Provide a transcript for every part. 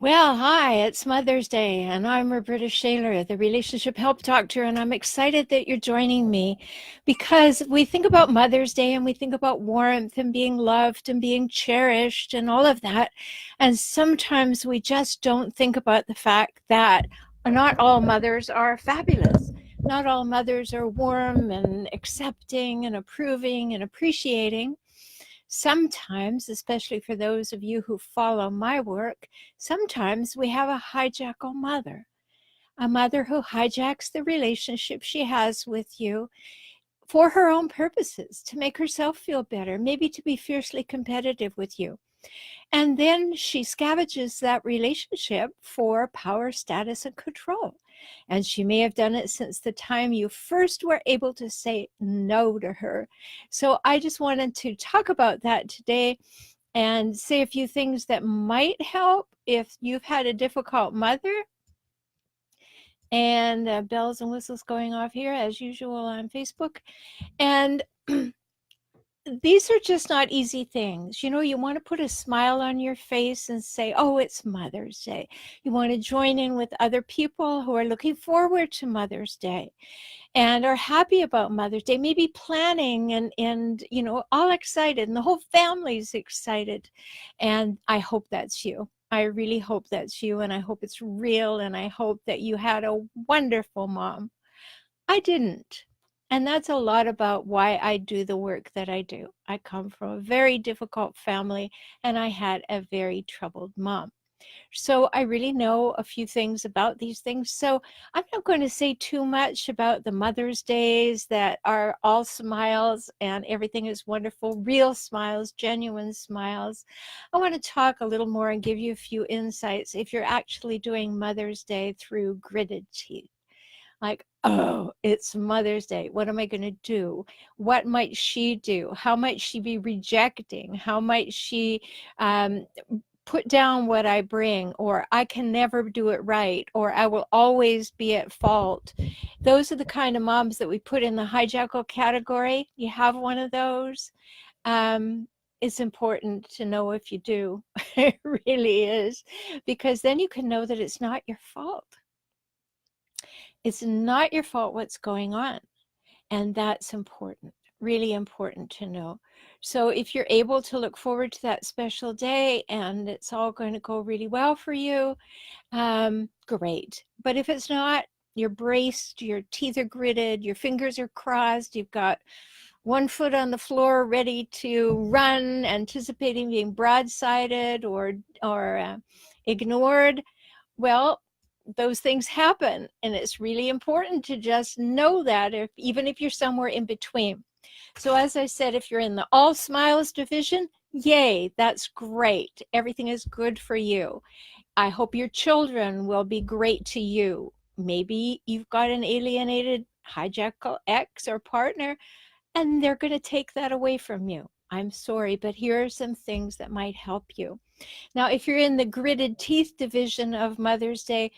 Well, hi, it's Mother's Day, and I'm Rhoberta Shaler, the relationship help doctor, and I'm excited that you're joining me because we think about Mother's Day and we think about warmth and being loved and being cherished and all of that. And sometimes we just don't think about the fact that not all mothers are fabulous. Not all mothers are warm and accepting and approving and appreciating. Sometimes, especially for those of you who follow my work, sometimes we have a hijackal mother, a mother who hijacks the relationship she has with you for her own purposes, to make herself feel better, maybe to be fiercely competitive with you. And then she scavenges that relationship for power, status, and control. And she may have done it since the time you first were able to say no to her. So I just wanted to talk about that today and say a few things that might help if you've had a difficult mother. And bells and whistles going off here as usual on Facebook. And these are just not easy things. You know, you want to put a smile on your face and say, oh, it's Mother's Day. You want to join in with other people who are looking forward to Mother's Day and are happy about Mother's Day, maybe planning and you know, all excited, and the whole family's excited. And I hope that's you. I really hope that's you, and I hope it's real, and I hope that you had a wonderful mom. I didn't. And that's a lot about why I do the work that I do. I come from a very difficult family and I had a very troubled mom. So I really know a few things about these things. So I'm not going to say too much about the Mother's Days that are all smiles and everything is wonderful, real smiles, genuine smiles. I want to talk a little more and give you a few insights if you're actually doing Mother's Day through gritted teeth. Like, oh, it's Mother's Day. What am I going to do? What might she do? How might she be rejecting? How might she put down what I bring? Or I can never do it right. Or I will always be at fault. Those are the kind of moms that we put in the hijackal category. You have one of those. It's important to know if you do. It really is. Because then you can know that it's not your fault. It's not your fault what's going on. And that's important, really important to know. So if you're able to look forward to that special day and it's all going to go really well for you, great. But if it's not, you're braced, your teeth are gritted, your fingers are crossed, you've got one foot on the floor ready to run, anticipating being broadsided or ignored. Well, those things happen, and it's really important to just know that, even if you're somewhere in between. So as I said, if you're in the all smiles division, yay, that's great. Everything is good for you. I hope your children will be great to you. Maybe you've got an alienated hijackal ex or partner and they're going to take that away from you. I'm sorry, but here are some things that might help you. Now, if you're in the gritted teeth division of Mother's Day,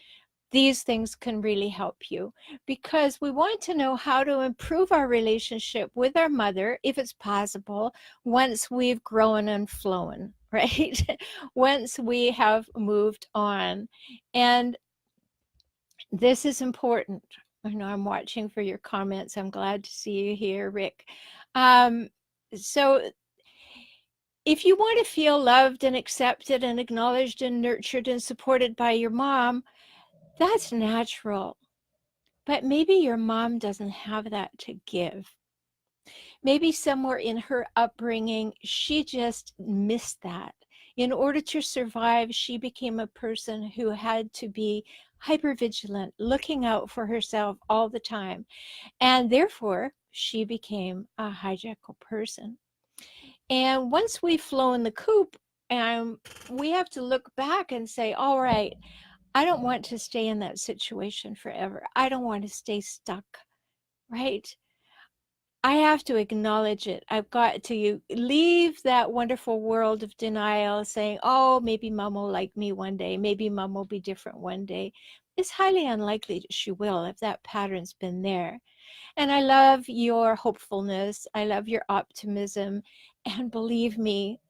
these things can really help you because we want to know how to improve our relationship with our mother, if it's possible, once we've grown and flown, right? Once we have moved on. And this is important. I know I'm watching for your comments. I'm glad to see you here, Rick. So if you want to feel loved and accepted and acknowledged and nurtured and supported by your mom, that's natural. But maybe your mom doesn't have that to give. Maybe somewhere in her upbringing, she just missed that. In order to survive, she became a person who had to be hypervigilant, looking out for herself all the time. And therefore, she became a hijackal person. And once we've flown the coop, we have to look back and say, all right, I don't want to stay in that situation forever. I don't want to stay stuck, right? I have to acknowledge it. I've got to leave that wonderful world of denial saying, oh, maybe mom will like me one day. Maybe mom will be different one day. It's highly unlikely that she will if that pattern's been there. And I love your hopefulness. I love your optimism. And believe me,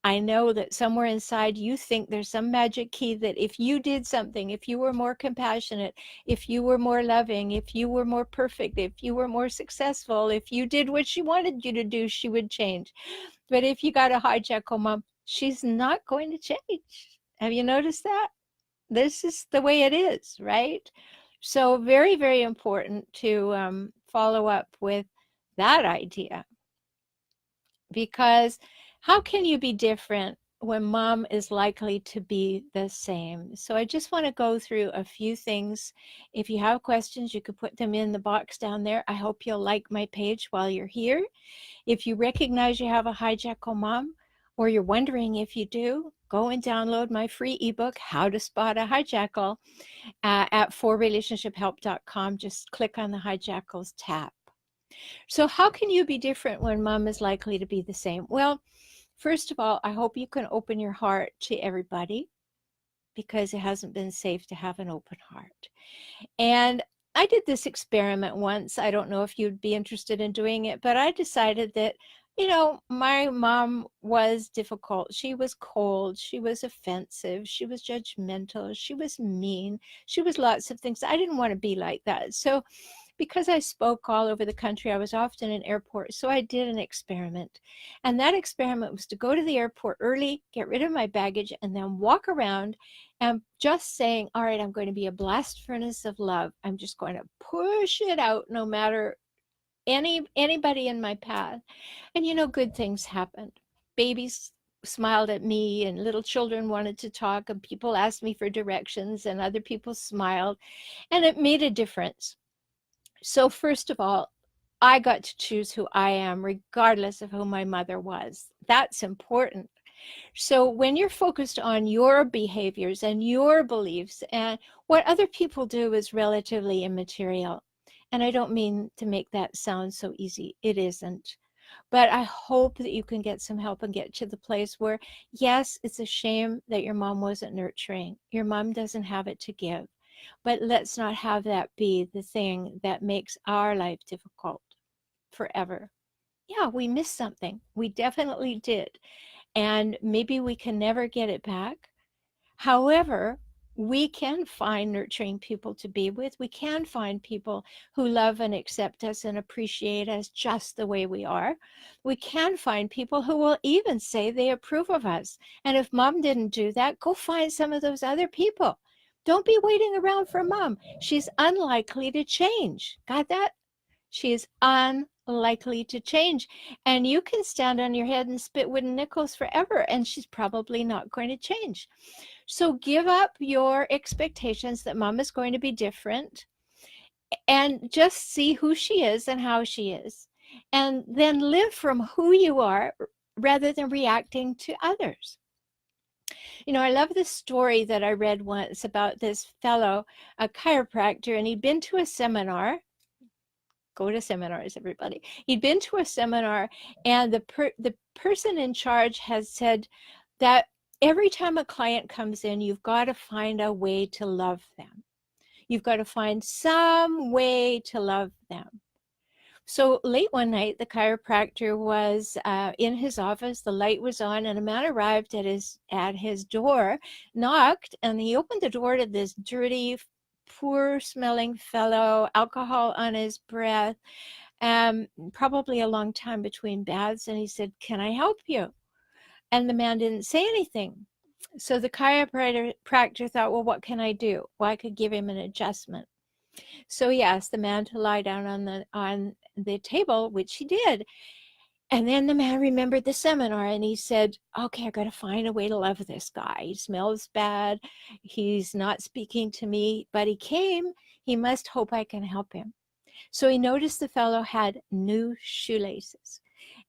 I know that somewhere inside you think there's some magic key that if you did something, if you were more compassionate, if you were more loving, if you were more perfect, if you were more successful, if you did what she wanted you to do, she would change. But if you got a hijackal mom, she's not going to change. Have you noticed that? This is the way it is, right? So very, very important to follow up with that idea, because how can you be different when mom is likely to be the same? So I just want to go through a few things. If you have questions, you could put them in the box down there. I hope you'll like my page while you're here. If you recognize you have a hijackal mom, or you're wondering if you do, go and download my free ebook, How to Spot a Hijackal, at forrelationshiphelp.com. Just click on the hijackals tab. So how can you be different when mom is likely to be the same? Well, first of all, I hope you can open your heart to everybody, because it hasn't been safe to have an open heart. And I did this experiment once. I don't know if you'd be interested in doing it, but I decided that, my mom was difficult. She was cold. She was offensive. She was judgmental. She was mean. She was lots of things. I didn't want to be like that. So because I spoke all over the country, I was often in airports. So I did an experiment. And that experiment was to go to the airport early, get rid of my baggage, and then walk around and just saying, all right, I'm going to be a blast furnace of love. I'm just going to push it out no matter anybody in my path. And good things happened. Babies smiled at me, and little children wanted to talk, and people asked me for directions, and other people smiled, and it made a difference. So first of all, I got to choose who I am, regardless of who my mother was. That's important. So when you're focused on your behaviors and your beliefs, and what other people do is relatively immaterial. And I don't mean to make that sound so easy. It isn't. But I hope that you can get some help and get to the place where, yes, it's a shame that your mom wasn't nurturing. Your mom doesn't have it to give. But let's not have that be the thing that makes our life difficult forever. Yeah, we missed something. We definitely did. And maybe we can never get it back. However, we can find nurturing people to be with. We can find people who love and accept us and appreciate us just the way we are. We can find people who will even say they approve of us. And if mom didn't do that, go find some of those other people. Don't be waiting around for mom. She's unlikely to change. Got that? She is unlikely to change. And you can stand on your head and spit wooden nickels forever, and she's probably not going to change. So give up your expectations that mom is going to be different, and just see who she is and how she is. And then live from who you are rather than reacting to others. I love this story that I read once about this fellow, a chiropractor, and he'd been to a seminar. Go to seminars, everybody. He'd been to a seminar, and the person in charge has said that every time a client comes in, you've got to find a way to love them. You've got to find some way to love them. So late one night, the chiropractor was in his office. The light was on, and a man arrived at his door, knocked, and he opened the door to this dirty, poor-smelling fellow, alcohol on his breath, probably a long time between baths. And he said, "Can I help you?" And the man didn't say anything. So the chiropractor thought, well, what can I do? Well, I could give him an adjustment. So he asked the man to lie down on the table, which he did. And then the man remembered the seminar, and he said, okay, I got to find a way to love this guy. He smells bad. He's not speaking to me, but he came. He must hope I can help him. So he noticed the fellow had new shoelaces,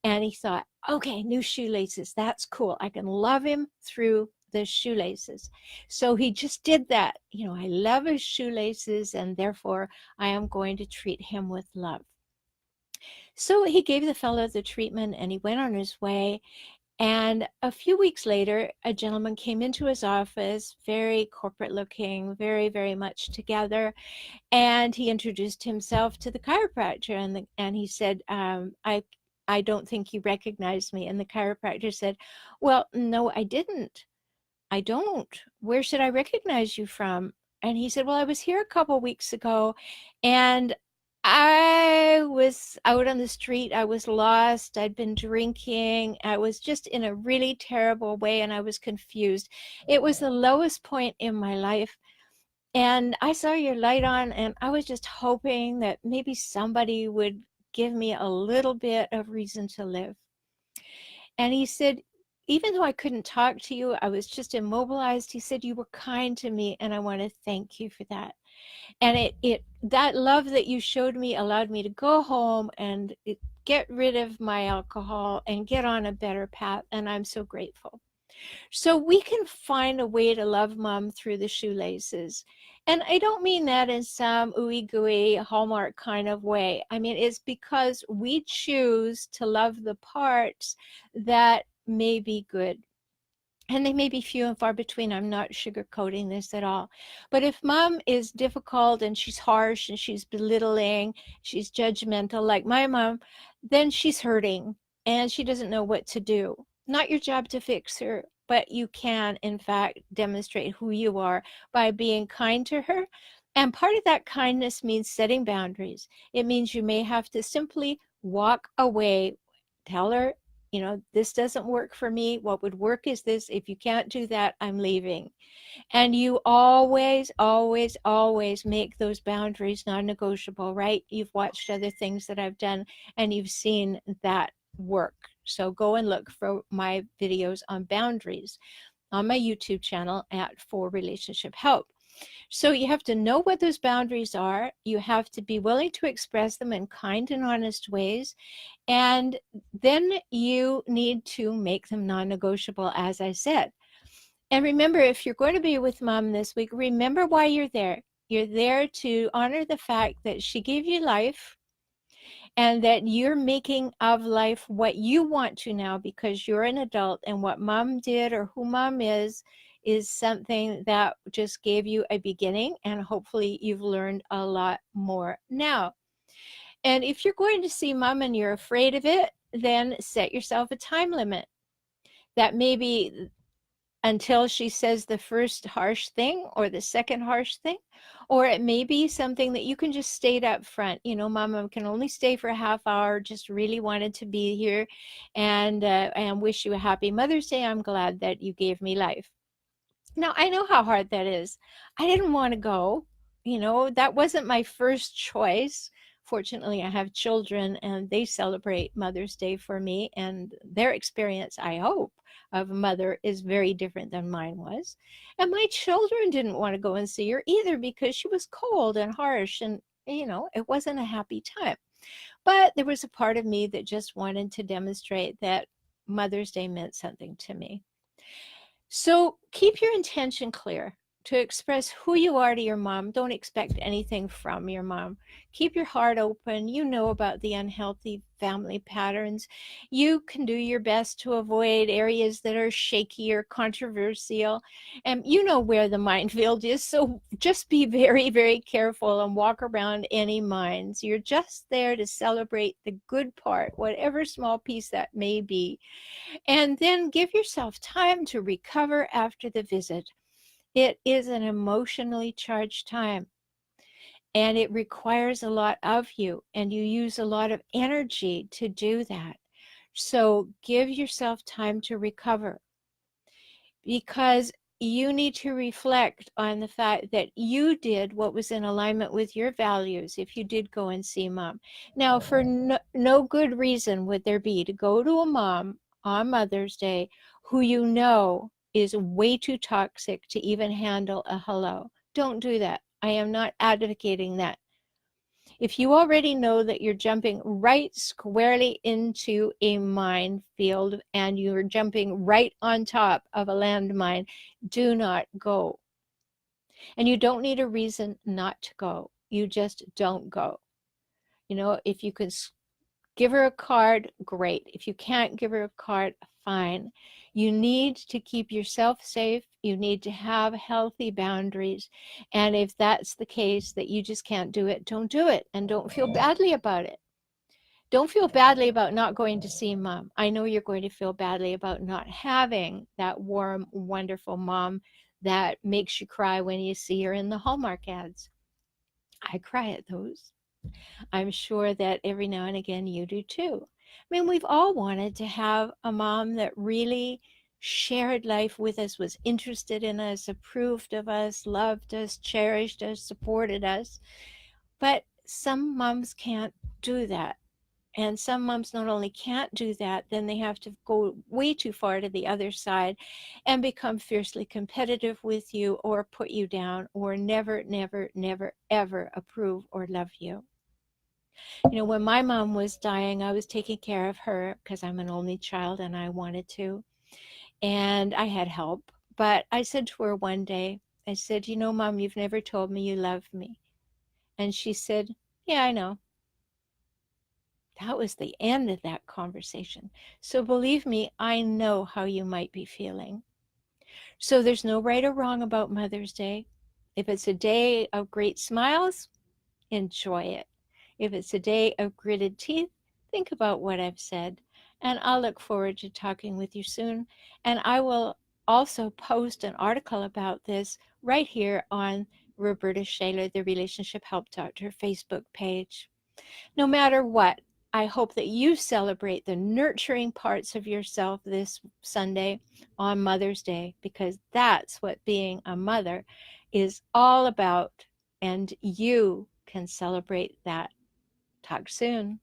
and he thought, okay, new shoelaces. That's cool. I can love him through the shoelaces. So he just did that. I love his shoelaces, and therefore I am going to treat him with love. So he gave the fellow the treatment, and he went on his way. And a few weeks later, a gentleman came into his office, very corporate looking, very, very much together. And he introduced himself to the chiropractor, and he said, I don't think you recognized me. And the chiropractor said, well, no, I didn't. I don't. Where should I recognize you from? And he said, well, I was here a couple weeks ago and I was out on the street. I was lost. I'd been drinking. I was just in a really terrible way and I was confused. It was the lowest point in my life. And I saw your light on and I was just hoping that maybe somebody would give me a little bit of reason to live. And he said, even though I couldn't talk to you, I was just immobilized. He said, you were kind to me and I want to thank you for that. And that love that you showed me allowed me to go home and get rid of my alcohol and get on a better path. And I'm so grateful. So we can find a way to love mom through the shoelaces. And I don't mean that in some ooey gooey hallmark kind of way. I mean, it's because we choose to love the parts that may be good. And they may be few and far between. I'm not sugarcoating this at all. But if mom is difficult and she's harsh and she's belittling, she's judgmental like my mom, then she's hurting and she doesn't know what to do. Not your job to fix her, but you can, in fact, demonstrate who you are by being kind to her. And part of that kindness means setting boundaries. It means you may have to simply walk away, tell her, this doesn't work for me. What would work is this. If you can't do that, I'm leaving. And you always, always, always make those boundaries non-negotiable, right? You've watched other things that I've done and you've seen that work. So go and look for my videos on boundaries on my YouTube channel For Relationship Help. So you have to know what those boundaries are. You have to be willing to express them in kind and honest ways. And then you need to make them non-negotiable, as I said. And remember, if you're going to be with mom this week, remember why you're there. You're there to honor the fact that she gave you life and that you're making of life what you want to now because you're an adult, and what mom did or who mom is something that just gave you a beginning, and hopefully you've learned a lot more now. And if you're going to see mom and you're afraid of it, then set yourself a time limit. That may be until she says the first harsh thing or the second harsh thing, or it may be something that you can just state up front. Mama can only stay for a half hour, just really wanted to be here and wish you a happy Mother's Day. I'm glad that you gave me life. Now, I know how hard that is. I didn't want to go. That wasn't my first choice. Fortunately, I have children and they celebrate Mother's Day for me, and their experience, I hope, of a mother is very different than mine was. And my children didn't want to go and see her either because she was cold and harsh and, it wasn't a happy time. But there was a part of me that just wanted to demonstrate that Mother's Day meant something to me. So keep your intention clear to express who you are to your mom. Don't expect anything from your mom. Keep your heart open. You know about the unhealthy family patterns. You can do your best to avoid areas that are shaky or controversial. And you know where the minefield is. So just be very, very careful and walk around any mines. You're just there to celebrate the good part, whatever small piece that may be. And then give yourself time to recover after the visit. It is an emotionally charged time, and it requires a lot of you, and you use a lot of energy to do that. So give yourself time to recover, because you need to reflect on the fact that you did what was in alignment with your values if you did go and see mom. Now, for no good reason would there be to go to a mom on Mother's Day who you know is way too toxic to even handle a hello. Don't do that. I am not advocating that. If you already know that you're jumping right squarely into a minefield and you're jumping right on top of a landmine, do not go. And you don't need a reason not to go. You just don't go. If you can give her a card, great. If you can't give her a card, fine. You need to keep yourself safe. You need to have healthy boundaries. And if that's the case that you just can't do it, don't do it. And don't feel badly about it. Don't feel badly about not going to see mom. I know you're going to feel badly about not having that warm, wonderful mom that makes you cry when you see her in the Hallmark ads. I cry at those. I'm sure that every now and again you do too. I mean, we've all wanted to have a mom that really shared life with us, was interested in us, approved of us, loved us, cherished us, supported us. But some moms can't do that. And some moms not only can't do that, then they have to go way too far to the other side and become fiercely competitive with you or put you down or never, never, never, ever approve or love you. When my mom was dying, I was taking care of her because I'm an only child and I wanted to. And I had help. But I said to her one day, I said, Mom, you've never told me you love me. And she said, Yeah, I know. That was the end of that conversation. So believe me, I know how you might be feeling. So there's no right or wrong about Mother's Day. If it's a day of great smiles, enjoy it. If it's a day of gritted teeth, think about what I've said. And I'll look forward to talking with you soon. And I will also post an article about this right here on Rhoberta Shaler, the Relationship Help Doctor Facebook page. No matter what, I hope that you celebrate the nurturing parts of yourself this Sunday on Mother's Day, because that's what being a mother is all about. And you can celebrate that. Talk soon.